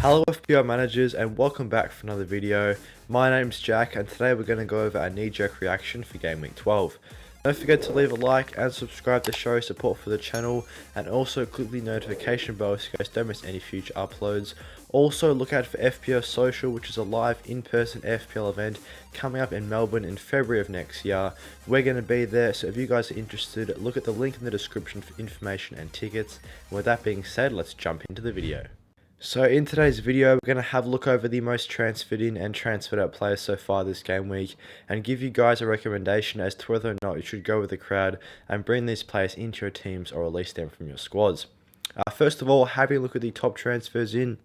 Hello FPL managers and welcome back for another video. My name's Jack and today we're going to go over our knee-jerk reaction for Game Week 12. Don't forget to leave a like and subscribe to show support for the channel, and also click the notification bell so you guys don't miss any future uploads. Also look out for FPL Social, which is a live in-person FPL event coming up in Melbourne in February of next year. We're going to be there, so if you guys are interested, look at the link in the description for information and tickets. And with that being said, let's jump into the video. So in today's video, we're going to have a look over the most transferred in and transferred out players so far this game week, and give you guys a recommendation as to whether or not you should go with the crowd and bring these players into your teams or release them from your squads. First of all, having a look at the top transfers in.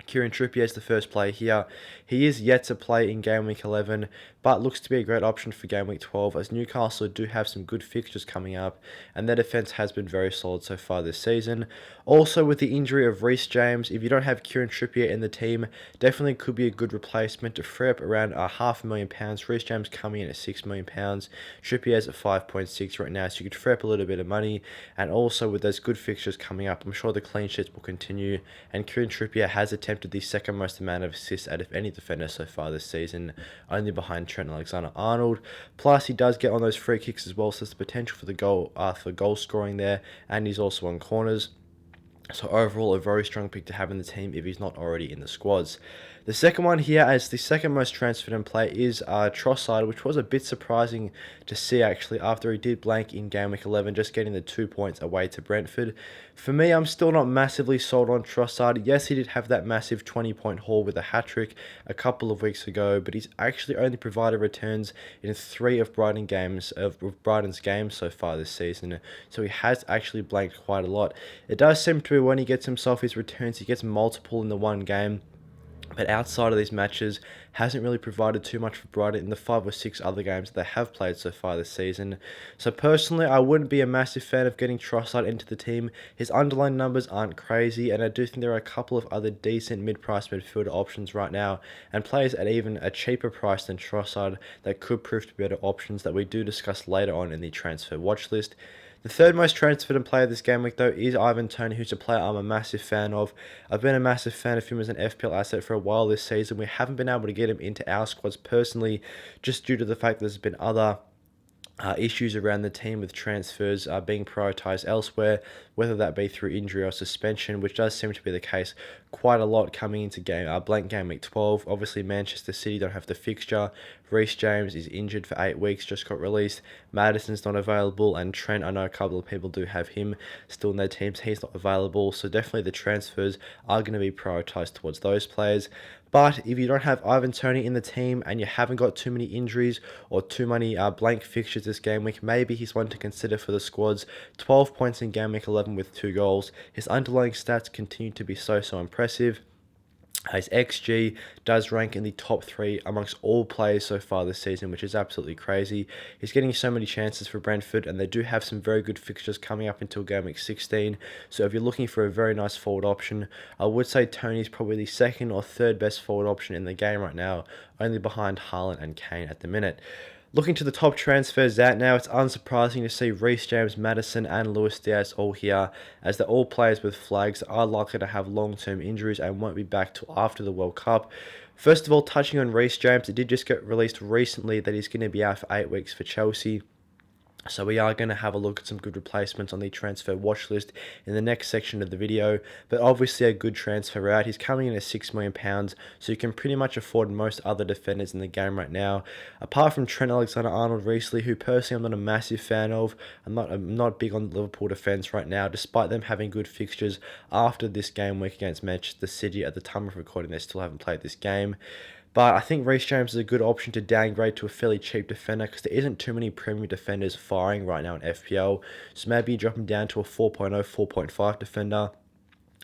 Kieran Trippier is the first player here. He is yet to play in Game Week 11, but looks to be a great option for Game Week 12 as Newcastle do have some good fixtures coming up, and their defence has been very solid so far this season. Also, with the injury of Reece James, if you don't have Kieran Trippier in the team, definitely could be a good replacement to free up around £500,000. Reece James coming in at £6 million. Trippier's at 5.6 right now, so you could free up a little bit of money. And also with those good fixtures coming up, I'm sure the clean sheets will continue, and Kieran Trippier has attempted the second most amount of assists out of any defender so far this season, only behind Trent Alexander-Arnold. Plus, he does get on those free kicks as well, so there's the potential for the goal scoring there, and he's also on corners. So overall, a very strong pick to have in the team if he's not already in the squads. The second one here, as the second most transferred in play, is Trossard, which was a bit surprising to see actually after he did blank in Game Week 11, just getting the 2 points away to Brentford. For me, I'm still not massively sold on Trossard. Yes, he did have that massive 20-point haul with a hat-trick a couple of weeks ago, but he's actually only provided returns in 3 of Brighton's games so far this season, so he has actually blanked quite a lot. It does seem to be when he gets himself his returns, he gets multiple in the one game. But outside of these matches, hasn't really provided too much for Brighton in the 5 or 6 other games that they have played so far this season. So personally, I wouldn't be a massive fan of getting Trossard into the team. His underlying numbers aren't crazy, and I do think there are a couple of other decent mid-price midfielder options right now, and players at even a cheaper price than Trossard that could prove to be better options that we do discuss later on in the transfer watch list. The third most transferred in player this game week, though, is Ivan Toney, who's a player I'm a massive fan of. I've been a massive fan of him as an FPL asset for a while this season. We haven't been able to get him into our squads personally, just due to the fact that there's been other issues around the team with transfers being prioritised elsewhere, whether that be through injury or suspension, which does seem to be the case quite a lot coming into blank Game Week 12. Obviously, Manchester City don't have the fixture. Reece James is injured for 8 weeks, just got released. Maddison's not available, and Trent, I know a couple of people do have him still in their teams. He's not available, so definitely the transfers are going to be prioritised towards those players. But if you don't have Ivan Toney in the team and you haven't got too many injuries or too many blank fixtures this game week, maybe he's one to consider for the squads. 12 points in Game Week 11 with 2 goals. His underlying stats continue to be so impressive. His XG does rank in the top 3 amongst all players so far this season, which is absolutely crazy. He's getting so many chances for Brentford, and they do have some very good fixtures coming up until Game Week 16. So if you're looking for a very nice forward option, I would say Toney's probably the second or third best forward option in the game right now, only behind Haaland and Kane at the minute. Looking to the top transfers out now, it's unsurprising to see Reece James, Maddison and Luis Diaz all here, as they're all players with flags that are likely to have long-term injuries and won't be back till after the World Cup. First of all, touching on Reece James, it did just get released recently that he's going to be out for 8 weeks for Chelsea. So we are going to have a look at some good replacements on the transfer watch list in the next section of the video. But obviously a good transfer route. He's coming in at £6 million, so you can pretty much afford most other defenders in the game right now. Apart from Trent Alexander-Arnold recently, who personally I'm not a massive fan of. I'm not big on Liverpool defence right now, despite them having good fixtures after this game week against Manchester City. At the time of recording, they still haven't played this game. But I think Reece James is a good option to downgrade to a fairly cheap defender, because there isn't too many premium defenders firing right now in FPL. So maybe you drop him down to a 4.0, 4.5 defender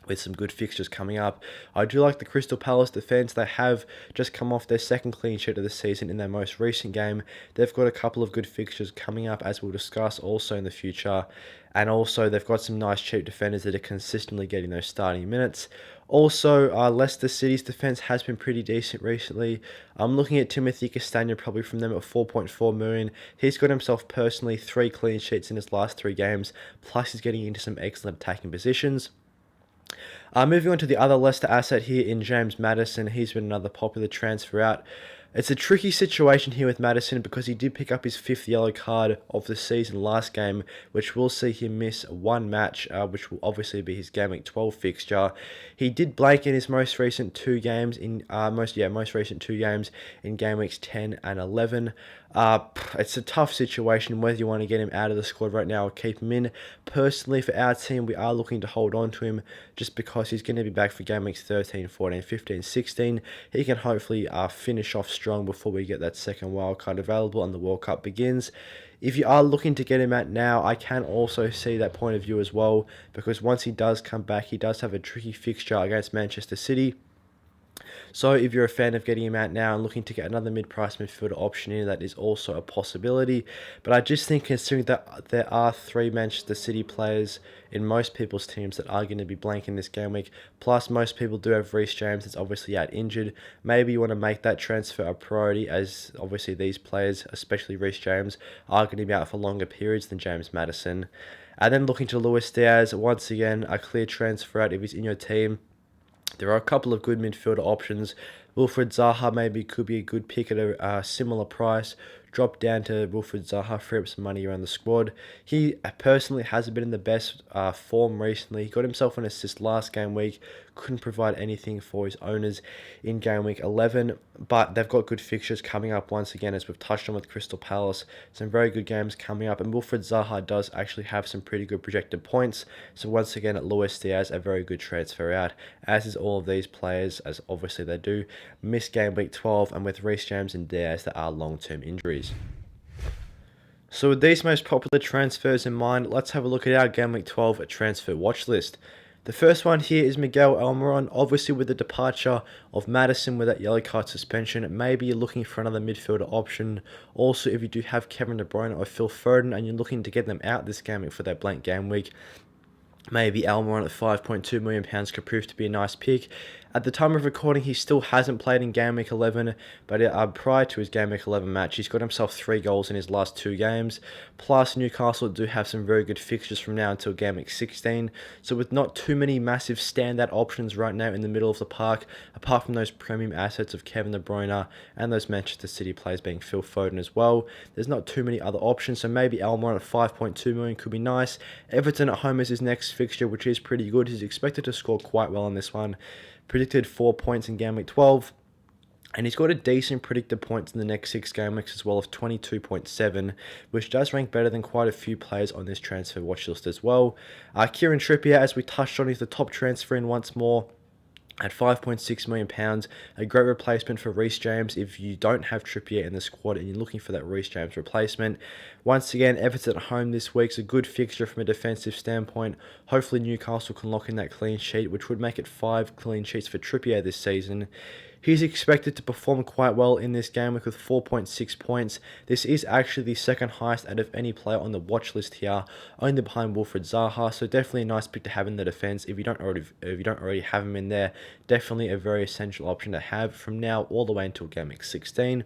with some good fixtures coming up. I do like the Crystal Palace defence. They have just come off their second clean sheet of the season in their most recent game. They've got a couple of good fixtures coming up, as we'll discuss also in the future. And also, they've got some nice cheap defenders that are consistently getting those starting minutes. Also, Leicester City's defence has been pretty decent recently. I'm looking at Timothy Castagne probably from them at 4.4 million. He's got himself personally 3 clean sheets in his last 3 games. Plus, he's getting into some excellent attacking positions. Moving on to the other Leicester asset here in James Maddison. He's been another popular transfer out. It's a tricky situation here with Maddison because he did pick up his 5th yellow card of the season last game, which will see him miss one match, which will obviously be his Game Week 12 fixture. He did blank in his most recent 2 games in most recent 2 games in Game Weeks 10 and 11. It's a tough situation whether you want to get him out of the squad right now or keep him in. Personally, for our team, we are looking to hold on to him just because he's going to be back for Game Weeks 13, 14, 15, 16. He can hopefully finish off strong before we get that second wildcard available and the World Cup begins. If you are looking to get him out now, I can also see that point of view as well, because once he does come back, he does have a tricky fixture against Manchester City. So if you're a fan of getting him out now and looking to get another mid-price midfielder option in, that is also a possibility. But I just think, considering that there are 3 Manchester City players in most people's teams that are going to be blanking this game week, plus most people do have Reece James that's obviously out injured, maybe you want to make that transfer a priority, as obviously these players, especially Reece James, are going to be out for longer periods than James Maddison. And then looking to Luis Diaz, once again, a clear transfer out if he's in your team. There are a couple of good midfielder options. Wilfried Zaha maybe could be a good pick at a similar price. Drop down to Wilfried Zaha, free up some money around the squad. He personally hasn't been in the best form recently. He got himself an assist last game week. Couldn't provide anything for his owners in game week 11. But they've got good fixtures coming up once again, as we've touched on with Crystal Palace. Some very good games coming up. And Wilfried Zaha does actually have some pretty good projected points. So once again, at Luis Diaz, a very good transfer out. As is all of these players, as obviously they do miss game week 12. And with Reece James and Diaz, there are long-term injuries. So with these most popular transfers in mind, let's have a look at our Game Week 12 transfer watch list. The first one here is Miguel Almiron. Obviously, with the departure of Maddison with that yellow card suspension, maybe you're looking for another midfielder option. Also, if you do have Kevin De Bruyne or Phil Foden and you're looking to get them out this game week for that blank game week, maybe Almiron at £5.2 million could prove to be a nice pick. At the time of recording, he still hasn't played in Game Week 11, but prior to his Game Week 11 match, he's got himself 3 goals in his last 2 games. Plus, Newcastle do have some very good fixtures from now until Game Week 16. So with not too many massive standout options right now in the middle of the park, apart from those premium assets of Kevin De Bruyne and those Manchester City players being Phil Foden as well, there's not too many other options. So maybe Almiron at £5.2 million could be nice. Everton at home is his next fixture, which is pretty good. He's expected to score quite well on this one. Predicted 4 points in Game Week 12. And he's got a decent predicted points in the next 6 game weeks as well of 22.7, which does rank better than quite a few players on this transfer watch list as well. Kieran Trippier, as we touched on, is the top transfer in once more at £5.6 million, a great replacement for Reece James if you don't have Trippier in the squad and you're looking for that Reece James replacement. Once again, Everton at home this week's a good fixture from a defensive standpoint. Hopefully Newcastle can lock in that clean sheet, which would make it 5 clean sheets for Trippier this season. He's expected to perform quite well in this game with 4.6 points. This is actually the second highest out of any player on the watch list here, only behind Wilfried Zaha. So definitely a nice pick to have in the defense if you don't already have him in there. Definitely a very essential option to have from now all the way until Game Week 16.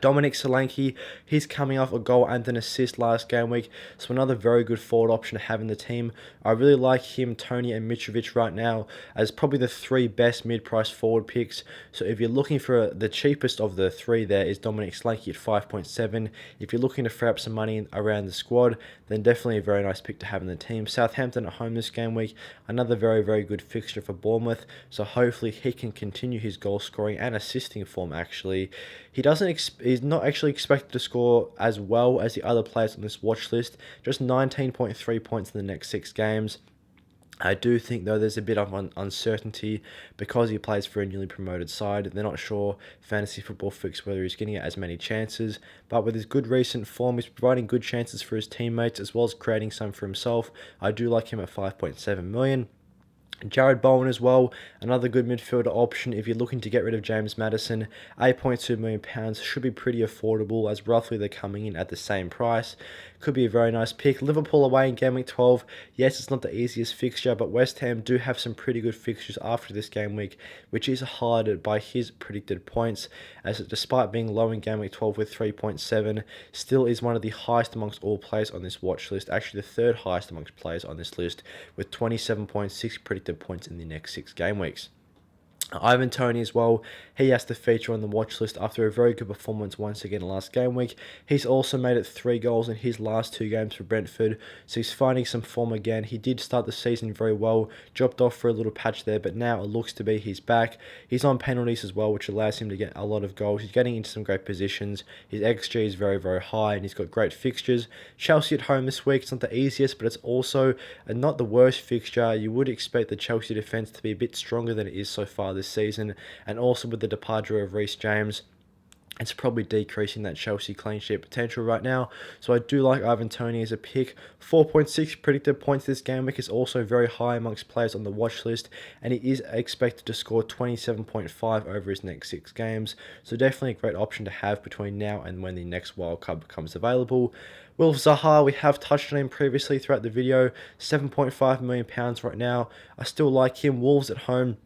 Dominic Solanke, he's coming off a goal and an assist last game week, so another very good forward option to have in the team. I really like him, Toney and Mitrovic right now as probably the 3 best mid-price forward picks. So if you're looking for the cheapest of the 3 there is Dominic Solanke at 5.7. If you're looking to free up some money around the squad, then definitely a very nice pick to have in the team. Southampton at home this game week, another very, very good fixture for Bournemouth, so hopefully he can continue his goal scoring and assisting form actually. He's not actually expected to score as well as the other players on this watch list, just 19.3 points in the next 6 games. I do think, though, there's a bit of uncertainty because he plays for a newly promoted side. They're not sure, Fantasy Football Fix, whether he's getting as many chances. But with his good recent form, he's providing good chances for his teammates as well as creating some for himself. I do like him at 5.7 million. Jared Bowen as well, another good midfielder option if you're looking to get rid of James Maddison. £8.2 million should be pretty affordable, as roughly they're coming in at the same price. could be a very nice pick. Liverpool away in game week 12. Yes, it's not the easiest fixture, but West Ham do have some pretty good fixtures after this game week, which is highlighted by his predicted points, as despite being low in game week 12 with 3.7, still is one of the highest amongst all players on this watch list, actually the third highest amongst players on this list, with 27.6 predicted points in the next 6 game weeks. Ivan Toney as well, he has to feature on the watch list after a very good performance once again last game week. He's also made it 3 goals in his last 2 games for Brentford, so he's finding some form again. He did start the season very well, dropped off for a little patch there, but now it looks to be he's back. He's on penalties as well, which allows him to get a lot of goals. He's getting into some great positions. His XG is very, very high, and he's got great fixtures. Chelsea at home this week, it's not the easiest, but it's also not the worst fixture. You would expect the Chelsea defence to be a bit stronger than it is so far this season, and also with the departure of Reece James, it's probably decreasing that Chelsea clean sheet potential right now. So I do like Ivan Toney as a pick. 4.6 predicted points this game week is also very high amongst players on the watch list, and he is expected to score 27.5 over his next 6 games. So definitely a great option to have between now and when the next World Cup becomes available. Wilf Zaha, we have touched on him previously throughout the video. £7.5 million right now. I still like him. Wolves at home,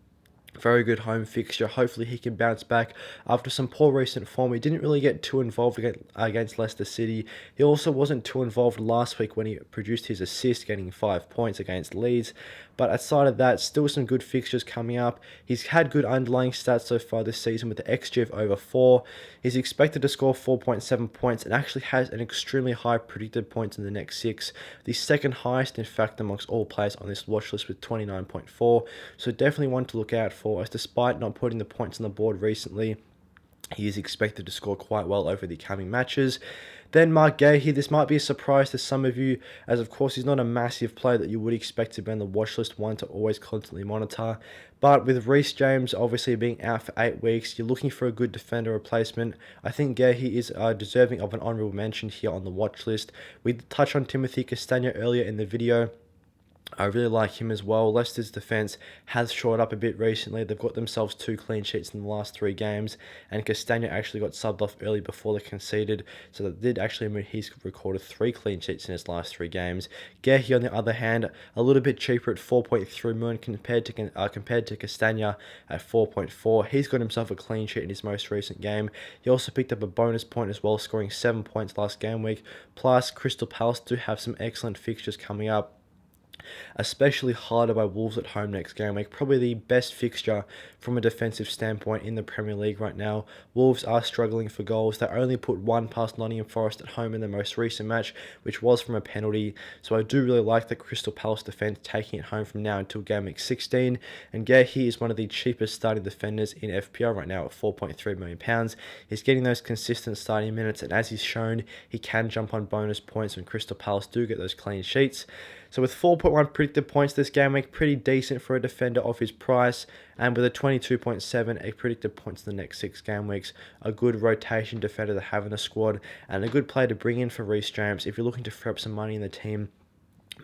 very good home fixture. Hopefully he can bounce back after some poor recent form. He didn't really get too involved against Leicester City. He also wasn't too involved last week when he produced his assist, getting 5 points against Leeds. But outside of that, still some good fixtures coming up. He's had good underlying stats so far this season with the XG of over 4. He's expected to score 4.7 points and actually has an extremely high predicted points in the next 6. The second highest, in fact, amongst all players on this watch list with 29.4. So definitely one to look out for, as despite not putting the points on the board recently, he is expected to score quite well over the coming matches. Then Mark Gahey, this might be a surprise to some of you, as of course he's not a massive player that you would expect to be on the watch list, one to always constantly monitor. But with Reece James obviously being out for 8 weeks, you're looking for a good defender replacement. I think Gahey is deserving of an honourable mention here on the watch list. We touched on Timothy Castagne earlier in the video. I really like him as well. Leicester's defence has shored up a bit recently. They've got themselves 2 clean sheets in the last 3 games, and Castagne actually got subbed off early before they conceded, so that did actually mean he's recorded 3 clean sheets in his last 3 games. Gahey, on the other hand, a little bit cheaper at 4.3 million compared to Castagne at 4.4. He's got himself a clean sheet in his most recent game. He also picked up a bonus point as well, scoring 7 points last game week. Plus, Crystal Palace do have some excellent fixtures coming up, especially harder by Wolves at home next game week. Probably the best fixture from a defensive standpoint in the Premier League right now. Wolves are struggling for goals. They only put 1 past Nottingham Forest at home in their most recent match, which was from a penalty. So I do really like the Crystal Palace defence taking it home from now until game week 16. And Gahey is one of the cheapest starting defenders in FPL right now at £4.3 million. He's getting those consistent starting minutes, and as he's shown, he can jump on bonus points when Crystal Palace do get those clean sheets. So with 4.1 predicted points this game week, pretty decent for a defender of his price, and with a 22.7 predicted points in the next 6 game weeks, a good rotation defender to have in the squad, and a good player to bring in for Reece James if you're looking to free up some money in the team.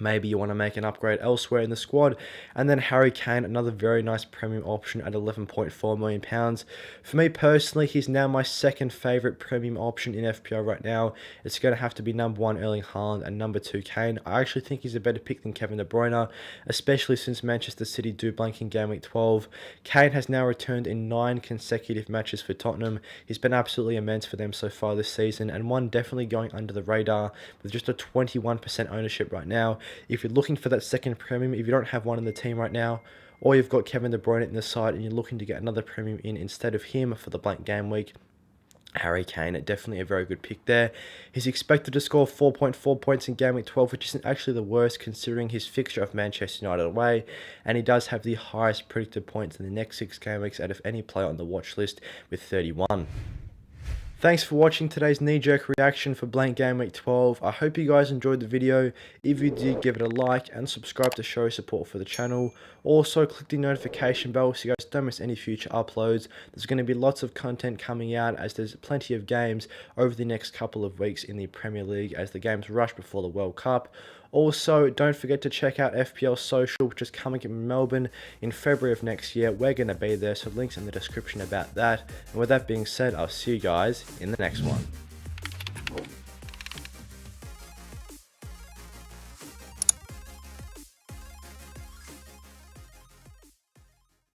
Maybe you want to make an upgrade elsewhere in the squad. And then Harry Kane, another very nice premium option at £11.4 million. For me personally, he's now my second favourite premium option in FPL right now. It's going to have to be number 1 Erling Haaland and number 2 Kane. I actually think he's a better pick than Kevin De Bruyne, especially since Manchester City do blank in game week 12. Kane has now returned in 9 consecutive matches for Tottenham. He's been absolutely immense for them so far this season, and one definitely going under the radar with just a 21% ownership right now. If you're looking for that second premium, if you don't have one in the team right now, or you've got Kevin De Bruyne in the side and you're looking to get another premium in instead of him for the blank game week, Harry Kane, definitely a very good pick there. He's expected to score 4.4 points in game week 12, which isn't actually the worst considering his fixture of Manchester United away, and he does have the highest predicted points in the next 6 game weeks out of any player on the watch list with 31. Thanks for watching today's knee-jerk reaction for blank game week 12. I hope you guys enjoyed the video. If you did, give it a like and subscribe to show support for the channel. Also, click the notification bell so you guys don't miss any future uploads. There's going to be lots of content coming out, as there's plenty of games over the next couple of weeks in the Premier League as the games rush before the World Cup. Also, don't forget to check out FPL Social, which is coming in Melbourne in February of next year. We're going to be there, so links in the description about that. And with that being said, I'll see you guys in the next one.